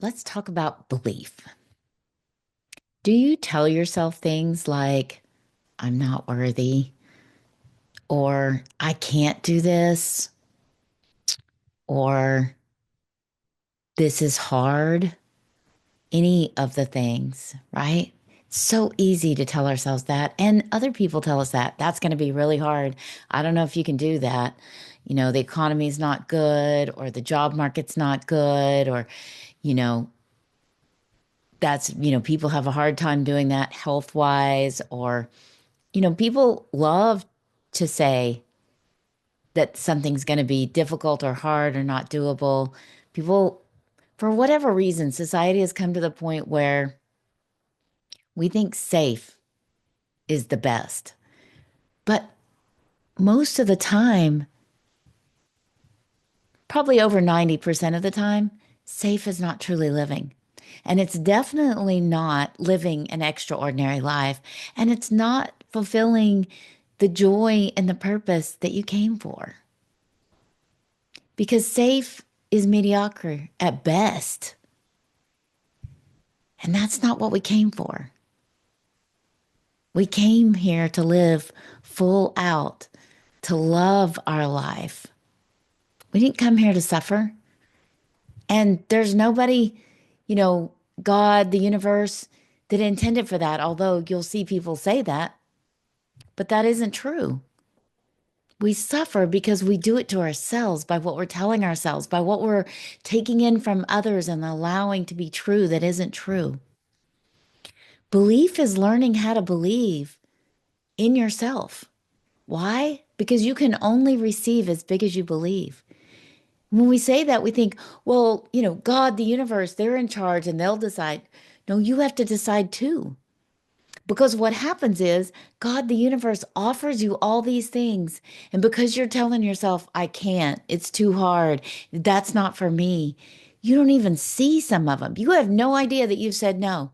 let's talk about belief. Do you tell yourself things like, I'm not worthy, or I can't do this, or this is hard? Any of the things, right? It's so easy to tell ourselves that. And other people tell us that. That's going to be really hard. I don't know if you can do that. The economy's not good, or the job market's not good, or, you know, people have a hard time doing that health wise, or, people love to say that something's going to be difficult or hard or not doable. People, for whatever reason, society has come to the point where we think safe is the best. But most of the time, probably over 90% of the time, safe is not truly living. And it's definitely not living an extraordinary life. And it's not fulfilling the joy and the purpose that you came for. Because safe is mediocre at best. And that's not what we came for. We came here to live full out, to love our life. We didn't come here to suffer. And there's nobody, God, the universe, that intended for that, although you'll see people say that, but that isn't true. We suffer because we do it to ourselves by what we're telling ourselves, by what we're taking in from others and allowing to be true that isn't true. Belief is learning how to believe in yourself. Why? Because you can only receive as big as you believe. When we say that, we think, well, God, the universe, they're in charge and they'll decide. No, you have to decide too. Because what happens is God, the universe, offers you all these things. And because you're telling yourself, I can't, it's too hard, that's not for me, you don't even see some of them. You have no idea that you've said no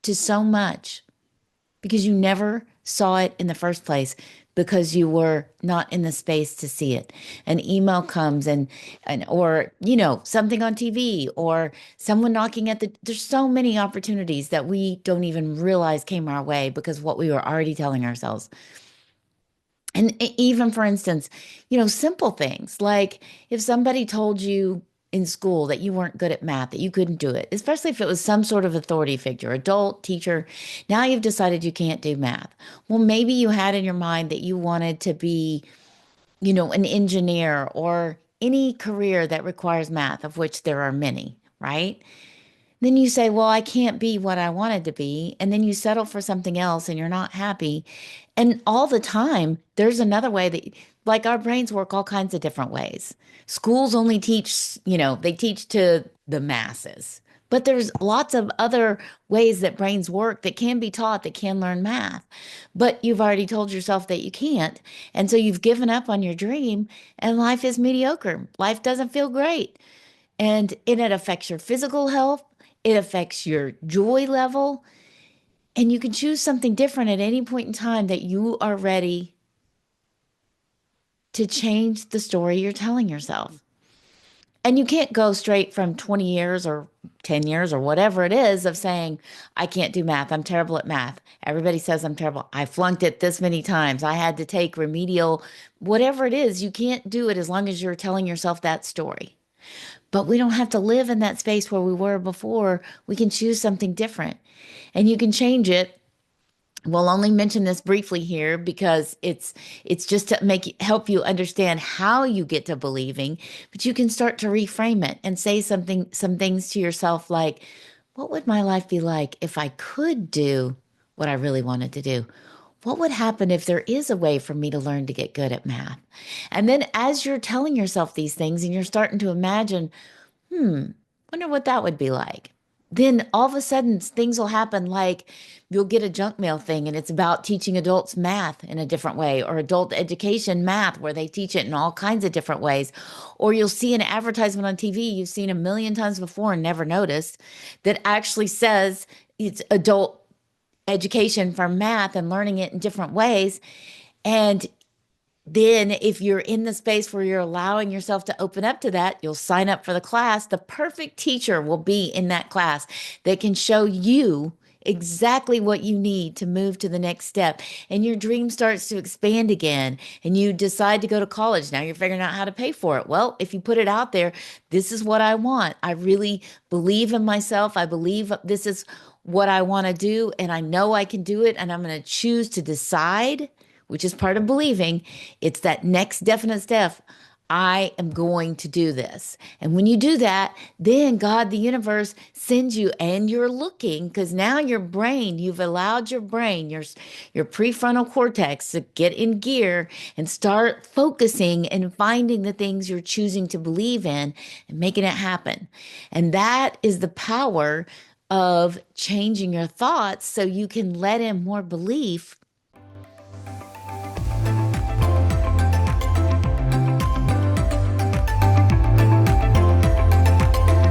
to so much because you never saw it in the first place because you were not in the space to see it. An email comes and or something on TV or someone knocking at there's so many opportunities that we don't even realize came our way because what we were already telling ourselves. And even for instance, simple things like if somebody told you in school that you weren't good at math, that you couldn't do it, especially if it was some sort of authority figure, adult, teacher, now you've decided you can't do math. Well, maybe you had in your mind that you wanted to be, an engineer or any career that requires math, of which there are many, right? Then you say, well, I can't be what I wanted to be. And then you settle for something else and you're not happy. And all the time, there's another way that, like, our brains work all kinds of different ways. Schools only teach, they teach to the masses. But there's lots of other ways that brains work that can be taught that can learn math. But you've already told yourself that you can't. And so you've given up on your dream and life is mediocre. Life doesn't feel great. And it affects your physical health. It affects your joy level. And you can choose something different at any point in time that you are ready to change the story you're telling yourself. And you can't go straight from 20 years or 10 years or whatever it is of saying, I can't do math. I'm terrible at math. Everybody says I'm terrible. I flunked it this many times. I had to take remedial, whatever it is. You can't do it as long as you're telling yourself that story. But we don't have to live in that space where we were before. We can choose something different. And you can change it. We'll only mention this briefly here because it's just to help you understand how you get to believing, but you can start to reframe it and say some things to yourself like, what would my life be like if I could do what I really wanted to do? What would happen if there is a way for me to learn to get good at math? And then as you're telling yourself these things and you're starting to imagine, wonder what that would be like. Then all of a sudden things will happen like you'll get a junk mail thing and it's about teaching adults math in a different way or adult education math where they teach it in all kinds of different ways. Or you'll see an advertisement on TV you've seen a million times before and never noticed that actually says it's adult education for math and learning it in different ways. And Then, if you're in the space where you're allowing yourself to open up to that, you'll sign up for the class. The perfect teacher will be in that class that can show you exactly what you need to move to the next step. And your dream starts to expand again. And you decide to go to college. Now you're figuring out how to pay for it. Well, if you put it out there, this is what I want. I really believe in myself. I believe this is what I want to do. And I know I can do it. And I'm going to choose to decide, which is part of believing. It's that next definite step. I am going to do this. And when you do that, then God, the universe sends you, and you're looking, because now your brain, you've allowed your brain, your prefrontal cortex to get in gear and start focusing and finding the things you're choosing to believe in and making it happen. And that is the power of changing your thoughts so you can let in more belief